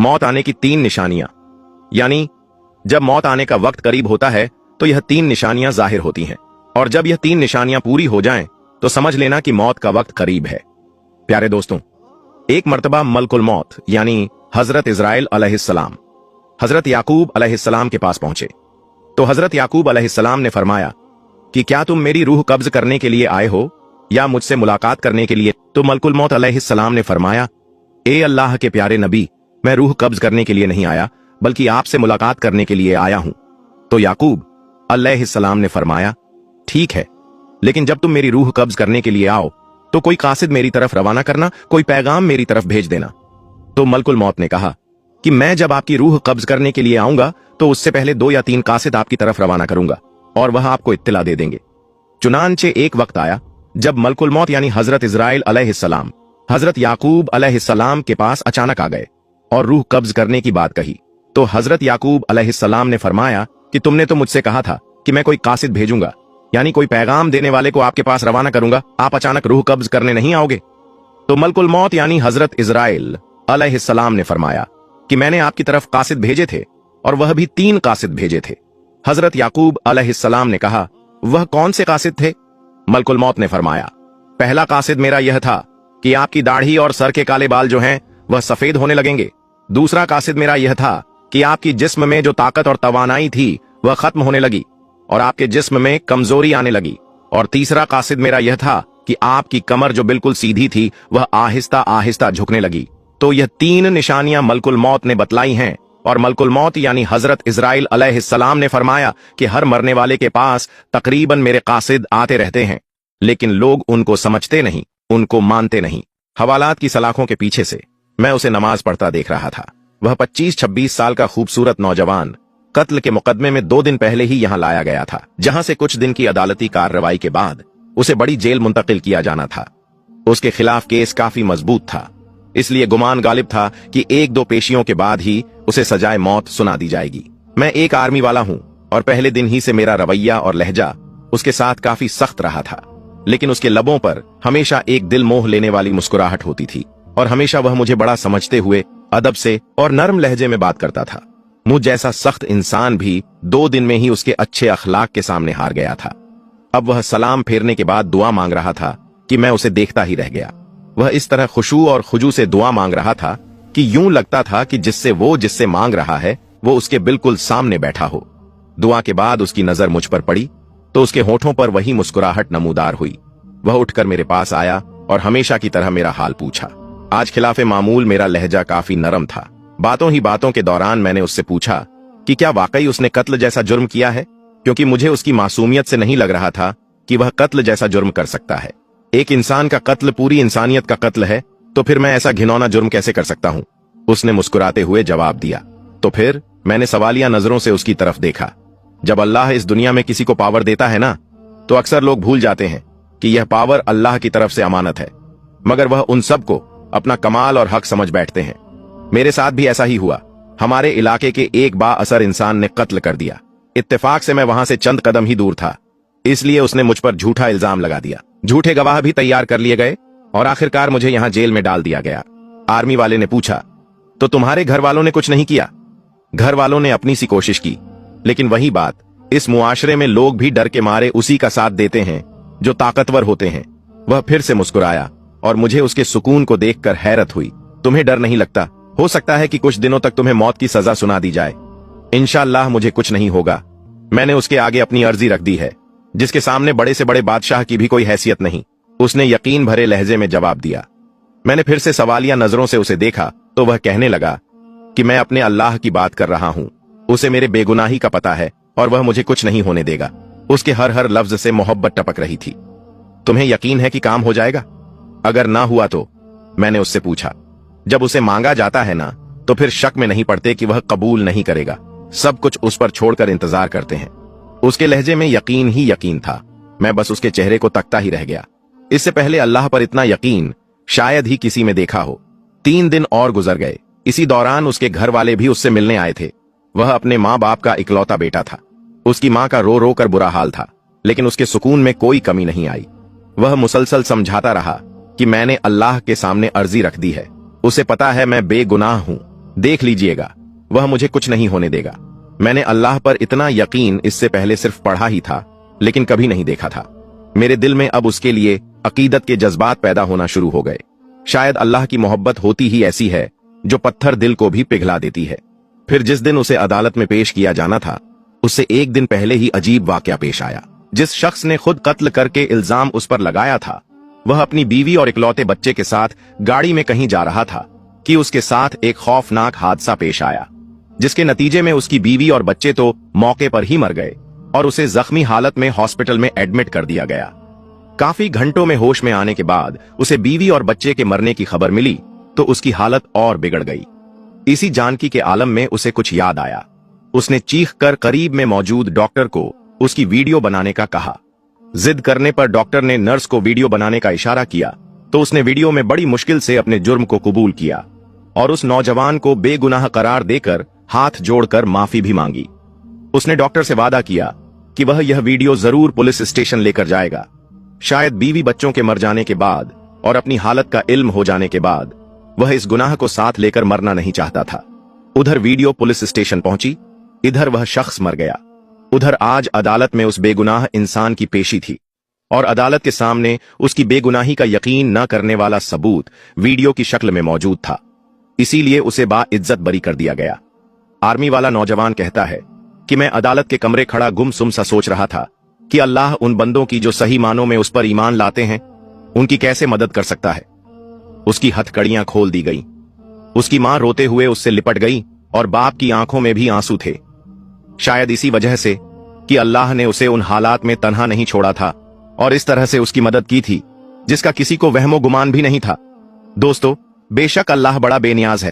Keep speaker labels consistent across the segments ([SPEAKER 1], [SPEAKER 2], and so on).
[SPEAKER 1] मौत आने की 3 निशानियां, यानी जब मौत आने का वक्त करीब होता है तो यह 3 निशानियां जाहिर होती हैं, और जब यह 3 निशानियां पूरी हो जाएं तो समझ लेना कि मौत का वक्त करीब है। प्यारे दोस्तों, एक मर्तबा मलकुल मौत यानी हजरत इजराइल अलैहिस्सलाम हजरत याकूब अलैहिस्सलाम के पास पहुंचे तो हजरत याकूब अलैहिस्सलाम ने फरमाया कि क्या तुम मेरी रूह कब्ज करने के लिए आए हो या मुझसे मुलाकात करने के लिए? तो मलकुल मौत अलैहिस्सलाम ने फरमाया, ए अल्लाह के प्यारे नबी, मैं रूह कब्ज करने के लिए नहीं आया बल्कि आपसे मुलाकात करने के लिए आया हूं। तो याकूब अलैहिस्सलाम ने फरमाया, ठीक है, लेकिन जब तुम मेरी रूह कब्ज करने के लिए आओ तो कोई कासिद मेरी तरफ रवाना करना, कोई पैगाम मेरी तरफ भेज देना। तो मलकुल मौत ने कहा कि मैं जब आपकी रूह कब्ज करने के लिए आऊंगा तो उससे पहले 2 या 3 कासिद आपकी तरफ रवाना करूंगा और वह आपको इत्तिला दे देंगे। चुनांचे एक वक्त आया जब मलकुल मौत यानी हजरत इजराइल अलैहिस्सलाम हजरत याकूब अलैहिस्सलाम के पास अचानक आ गए और रूह कब्ज करने की बात कही। तो हजरत याकूब अलैहिस्सलाम ने फरमाया कि तुमने तो मुझसे कहा था कि मैं कोई कासिद भेजूंगा, यानी कोई पैगाम देने वाले को आपके पास रवाना करूंगा, आप अचानक रूह कब्ज करने नहीं आओगे। तो मलकुल मौत यानी हजरत इजराइल अलैहिस्सलाम ने फरमाया कि मैंने आपकी तरफ कासिद भेजे थे और वह भी 3 कासिद भेजे थे। हजरत याकूब अलैहिस्सलाम ने कहा, वह कौन से कासिद थे? मलकुल मौत ने फरमाया, पहला कासिद मेरा यह था कि आपकी दाढ़ी और सर के काले बाल जो हैं वह सफेद होने लगेंगे। दूसरा कासिद मेरा यह था कि आपकी जिस्म में जो ताकत और तवानाई थी वह खत्म होने लगी और आपके जिस्म में कमजोरी आने लगी। और तीसरा कासिद मेरा यह था कि आपकी कमर जो बिल्कुल सीधी थी वह आहिस्ता आहिस्ता झुकने लगी। तो यह 3 निशानियां मलकुल मौत ने बतलाई हैं और मलकुल मौत यानी हजरत इजराइल अलैहिस्सलाम ने फरमाया कि हर मरने वाले के पास तकरीबन मेरे कासिद आते रहते हैं, लेकिन लोग उनको समझते नहीं, उनको मानते नहीं। हवालात की सलाखों के पीछे से मैं उसे नमाज पढ़ता देख रहा था। वह 25-26 साल का खूबसूरत नौजवान कत्ल के मुकदमे में 2 दिन पहले ही यहां लाया गया था, जहां से कुछ दिन की अदालती कार्रवाई के बाद उसे बड़ी जेल मुंतकिल किया जाना था। उसके खिलाफ केस काफी मजबूत था, इसलिए गुमान गालिब था कि 1-2 पेशियों के बाद ही उसे सजाए मौत सुना दी जाएगी। मैं एक आर्मी वाला हूं और पहले दिन ही से मेरा रवैया और लहजा उसके साथ काफी सख्त रहा था, लेकिन उसके लबों पर हमेशा एक दिल मोह लेने वाली मुस्कुराहट होती थी और हमेशा वह मुझे बड़ा समझते हुए अदब से और नरम लहजे में बात करता था। मुझ जैसा सख्त इंसान भी 2 दिन में ही उसके अच्छे अखलाक के सामने हार गया था। अब वह सलाम फेरने के बाद दुआ मांग रहा था कि मैं उसे देखता ही रह गया। वह इस तरह खुशू और खुजू से दुआ मांग रहा था कि यूं लगता था कि जिससे मांग रहा है वो उसके बिल्कुल सामने बैठा हो। दुआ के बाद उसकी नजर मुझ पर पड़ी तो उसके होठों पर वही मुस्कुराहट नमूदार हुई। वह उठकर मेरे पास आया और हमेशा की तरह मेरा हाल पूछा। आज खिलाफे मामूल मेरा लहजा काफी नरम था। बातों ही बातों के दौरान मैंने उससे पूछा कि क्या वाकई उसने कत्ल जैसा जुर्म किया है, क्योंकि मुझे उसकी मासूमियत से नहीं लग रहा था कि वह कत्ल जैसा जुर्म कर सकता है। एक इंसान का कत्ल पूरी इंसानियत का कत्ल है, तो फिर मैं ऐसा घिनौना जुर्म कैसे कर सकता हूं? उसने मुस्कुराते हुए जवाब दिया। तो फिर मैंने सवालिया नजरों से उसकी तरफ देखा। जब अल्लाह इस दुनिया में किसी को पावर देता है ना, तो अक्सर लोग भूल जाते हैं कि यह पावर अल्लाह की तरफ से अमानत है, मगर वह उन सबको अपना कमाल और हक समझ बैठते हैं। मेरे साथ भी ऐसा ही हुआ। हमारे इलाके के एक बाअसर इंसान ने कत्ल कर दिया। इत्तेफाक से मैं वहां से चंद कदम ही दूर था, इसलिए उसने मुझ पर झूठा इल्जाम लगा दिया। झूठे गवाह भी तैयार कर लिए गए और आखिरकार मुझे यहां जेल में डाल दिया गया। आर्मी वाले ने पूछा, तो तुम्हारे घर वालों ने कुछ नहीं किया? घर वालों ने अपनी सी कोशिश की, लेकिन वही बात, इस मुआशरे में लोग भी डर के मारे उसी का साथ देते हैं जो ताकतवर होते हैं। वह फिर से मुस्कुराया और मुझे उसके सुकून को देखकर हैरत हुई। तुम्हें डर नहीं लगता? हो सकता है कि कुछ दिनों तक तुम्हें मौत की सजा सुना दी जाए। इंशाअल्लाह मुझे कुछ नहीं होगा। मैंने उसके आगे अपनी अर्जी रख दी है, जिसके सामने बड़े से बड़े बादशाह की भी कोई हैसियत नहीं। उसने यकीन भरे लहजे में जवाब दिया। मैंने फिर से सवालिया नजरों से उसे देखा तो वह कहने लगा कि मैं अपने अल्लाह की बात कर रहा हूं। उसे मेरे बेगुनाही का पता है और वह मुझे कुछ नहीं होने देगा। उसके हर लफ्ज से मोहब्बत टपक रही थी। तुम्हें यकीन है कि काम हो जाएगा? अगर ना हुआ तो? मैंने उससे पूछा। जब उसे मांगा जाता है ना, तो फिर शक में नहीं पड़ते कि वह कबूल नहीं करेगा। सब कुछ उस पर छोड़कर इंतजार करते हैं। उसके लहजे में यकीन ही यकीन था। मैं बस उसके चेहरे को तकता ही रह गया। इससे पहले अल्लाह पर इतना यकीन शायद ही किसी में देखा हो। 3 दिन और गुजर गए। इसी दौरान उसके घर वाले भी उससे मिलने आए थे। वह अपने माँ बाप का इकलौता बेटा था। उसकी माँ का रो रो कर बुरा हाल था, लेकिन उसके सुकून में कोई कमी नहीं आई। वह मुसलसल समझाता रहा कि मैंने अल्लाह के सामने अर्जी रख दी है। उसे पता है मैं बेगुनाह हूं देख लीजिएगा, वह मुझे कुछ नहीं होने देगा। मैंने अल्लाह पर इतना यकीन इससे पहले सिर्फ पढ़ा ही था, लेकिन कभी नहीं देखा था। मेरे दिल में अब उसके लिए अकीदत के जज्बात पैदा होना शुरू हो गए। शायद अल्लाह की मोहब्बत होती ही ऐसी है जो पत्थर दिल को भी पिघला देती है। फिर जिस दिन उसे अदालत में पेश किया जाना था, उससे एक दिन पहले ही अजीब वाकया पेश आया। जिस शख्स ने खुद कत्ल करके इल्जाम उस पर लगाया था, वह अपनी बीवी और इकलौते बच्चे के साथ गाड़ी में कहीं जा रहा था कि उसके साथ एक खौफनाक हादसा पेश आया, जिसके नतीजे में उसकी बीवी और बच्चे तो मौके पर ही मर गए और उसे जख्मी हालत में हॉस्पिटल में एडमिट कर दिया गया। काफी घंटों में होश में आने के बाद उसे बीवी और बच्चे के मरने की खबर मिली तो उसकी हालत और बिगड़ गई। इसी जानकी के आलम में उसे कुछ याद आया। उसने चीख कर करीब में मौजूद डॉक्टर को उसकी वीडियो बनाने का कहा। जिद करने पर डॉक्टर ने नर्स को वीडियो बनाने का इशारा किया तो उसने वीडियो में बड़ी मुश्किल से अपने जुर्म को कबूल किया और उस नौजवान को बेगुनाह करार देकर हाथ जोड़कर माफी भी मांगी। उसने डॉक्टर से वादा किया कि वह यह वीडियो जरूर पुलिस स्टेशन लेकर जाएगा। शायद बीवी बच्चों के मर जाने के बाद और अपनी हालत का इल्म हो जाने के बाद वह इस गुनाह को साथ लेकर मरना नहीं चाहता था। उधर वीडियो पुलिस स्टेशन पहुंची, इधर वह शख्स मर गया। उधर आज अदालत में उस बेगुनाह इंसान की पेशी थी और अदालत के सामने उसकी बेगुनाही का यकीन न करने वाला सबूत वीडियो की शक्ल में मौजूद था। इसीलिए उसे बाइज्जत बरी कर दिया गया। आर्मी वाला नौजवान कहता है कि मैं अदालत के कमरे खड़ा गुमसुम सा सोच रहा था कि अल्लाह उन बंदों की जो सही मानों में उस पर ईमान लाते हैं, उनकी कैसे मदद कर सकता है। उसकी हथकड़ियां खोल दी गई। उसकी मां रोते हुए उससे लिपट गई और बाप की आंखों में भी आंसू थे। शायद इसी वजह से कि अल्लाह ने उसे उन हालात में तन्हा नहीं छोड़ा था और इस तरह से उसकी मदद की थी जिसका किसी को वहमो गुमान भी नहीं था। दोस्तों, बेशक अल्लाह बड़ा बेनियाज है।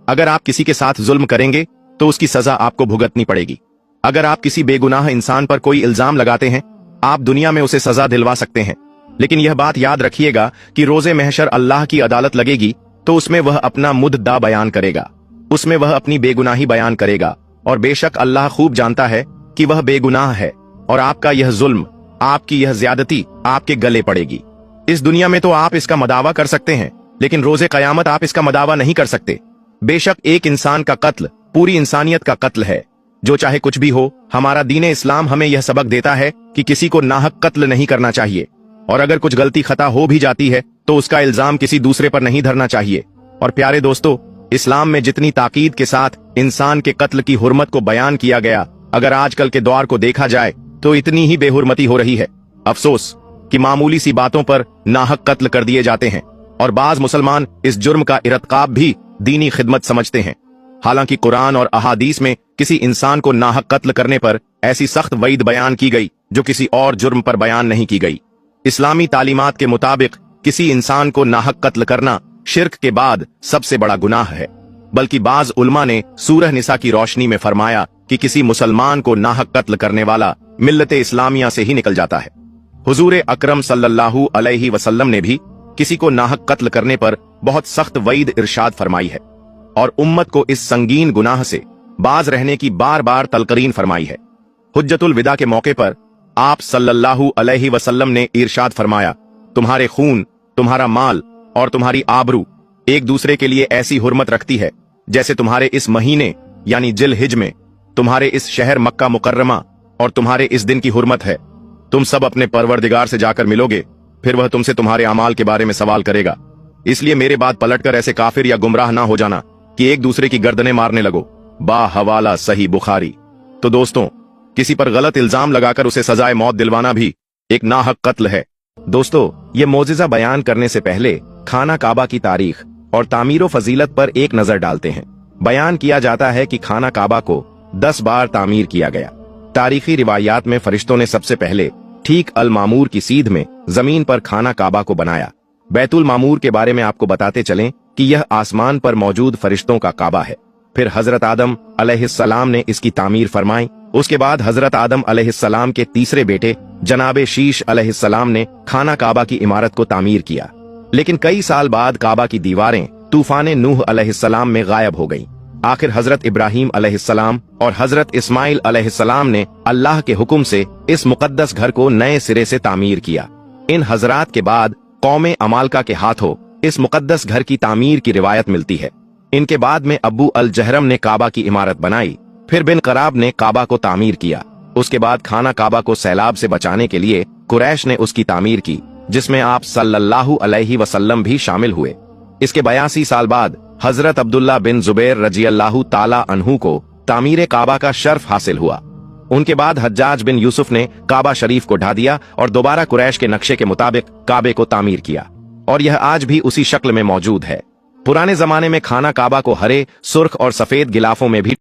[SPEAKER 1] अगर आप किसी के साथ जुल्म करेंगे तो उसकी सजा आपको भुगतनी पड़ेगी। अगर आप किसी बेगुनाह इंसान पर कोई इल्जाम लगाते हैं, आप दुनिया में उसे सजा दिलवा सकते हैं, लेकिन यह बात याद रखिएगा कि रोजे महशर अल्लाह की अदालत लगेगी तो उसमें वह अपना मुद्दा बयान करेगा, उसमें वह अपनी बेगुनाही बयान करेगा और बेशक अल्लाह खूब जानता है कि वह बेगुनाह है और आपका यह जुल्म, आपकी यह ज्यादती आपके गले पड़ेगी। इस दुनिया में तो आप इसका मदावा कर सकते हैं, लेकिन रोजे कयामत आप इसका मदावा नहीं कर सकते। बेशक एक इंसान का कत्ल पूरी इंसानियत का कत्ल है। जो चाहे कुछ भी हो, हमारा दीन इस्लाम हमें यह सबक देता है कि किसी को नाहक कत्ल नहीं करना चाहिए और अगर कुछ गलती खता हो भी जाती है तो उसका इल्जाम किसी दूसरे पर नहीं धरना चाहिए। और प्यारे दोस्तों, इस्लाम में जितनी ताकीद के साथ इंसान के कत्ल की हुर्मत को बयान किया गया, अगर आजकल के दौर को देखा जाए तो इतनी ही बेहुरमती हो रही है। अफसोस कि मामूली सी बातों पर नाहक कत्ल कर दिए जाते हैं और बाज मुसलमान इस जुर्म का इरतकाब भी दीनी खिदमत समझते हैं। हालांकि कुरान और अहादीस में किसी इंसान को नाहक कत्ल करने पर ऐसी सख्त वईद बयान की गई जो किसी और जुर्म पर बयान नहीं की गई। इस्लामी तालीमात के मुताबिक किसी इंसान को नाहक कत्ल करना शिर्क के बाद सबसे बड़ा गुनाह है। बल्कि बाज उलमा ने सूरह निसा की रोशनी में फरमाया कि किसी मुसलमान को नाहक कत्ल करने वाला मिल्लत इस्लामिया से ही निकल जाता है। हुजूर अकरम सल्लल्लाहु अलैहि वसल्लम ने भी किसी को नाहक कत्ल करने पर बहुत सख्त वईद इरशाद फरमाई है और उम्मत को इस संगीन गुनाह से बाज रहने की बार बार तलकरीन फरमाई है। हुज्जतुल विदा के मौके पर आप सल्लल्लाहु अलैहि वसल्लम ने इरशाद फरमाया, तुम्हारे खून, तुम्हारा माल और तुम्हारी आबरू एक दूसरे के लिए ऐसी हुर्मत रखती है जैसे तुम्हारे इस महीने यानी जिल हिज में तुम्हारे इस शहर मक्का मुकर्रमा और तुम्हारे इस दिन की हुर्मत है। तुम सब अपने परवरदिगार से जाकर मिलोगे, फिर वह तुमसे तुम्हारे अमाल के बारे में सवाल करेगा। इसलिए मेरे बाद पलटकर ऐसे काफिर या गुमराह ना हो जाना कि एक दूसरे की गर्दनें मारने लगो। बा हवाला सही बुखारी। तो दोस्तों, किसी पर गलत इल्जाम लगाकर उसे सजाए मौत दिलवाना भी एक नाहक कत्ल है। दोस्तों, ये मोजिजा बयान करने से पहले खाना काबा की तारीख और तामीर फजीलत पर एक नजर डालते हैं। बयान किया जाता है कि खाना काबा को 10 बार तामीर किया गया। तारीखी रिवायात में फरिश्तों ने सबसे पहले ठीक अल मामूर की सीध में जमीन पर खाना काबा को बनाया। बैतुल मामूर के बारे में आपको बताते चलें कि यह आसमान पर मौजूद फरिश्तों का काबा है। फिर हजरत आदम अलैहिस्सलाम ने इसकी तामीर फरमाई। उसके बाद हजरत आदम अलैहिस्सलाम के तीसरे बेटे जनाबे शीश अलैहिस्सलाम ने खाना काबा की इमारत को तामीर किया। लेकिन कई साल बाद काबा की दीवारें तूफान नूह अलैहिस्सलाम में गायब हो गईं। आखिर हजरत इब्राहीम अलैहिस्सलाम और हजरत इस्माइल अलैहिस्सलाम ने अल्लाह के हुक्म से इस मुकद्दस घर को नए सिरे से तामीर किया। इन हजरात के बाद कौमे अमालका के हाथों इस मुकद्दस घर की तामीर की रिवायत मिलती है। इनके बाद में अब्बू अल जहरम ने काबा की इमारत बनाई, फिर बिन कराब ने काबा को तामीर किया। उसके बाद खाना काबा को सैलाब से बचाने के लिए कुरैश ने उसकी तामीर की, जिसमें आप सल्लल्लाहु अलैहि वसल्लम भी शामिल हुए। इसके 82 साल बाद हजरत अब्दुल्ला बिन जुबैर रजियल्लाहु ताला अन्हु को तामीर काबा का शर्फ हासिल हुआ। उनके बाद हज्जाज बिन यूसुफ ने काबा शरीफ को ढा दिया और दोबारा कुरैश के नक्शे के मुताबिक काबे को तामीर किया, और यह आज भी उसी शक्ल में मौजूद है। पुराने जमाने में खाना काबा को हरे, सुर्ख और सफेद गिलाफों में भी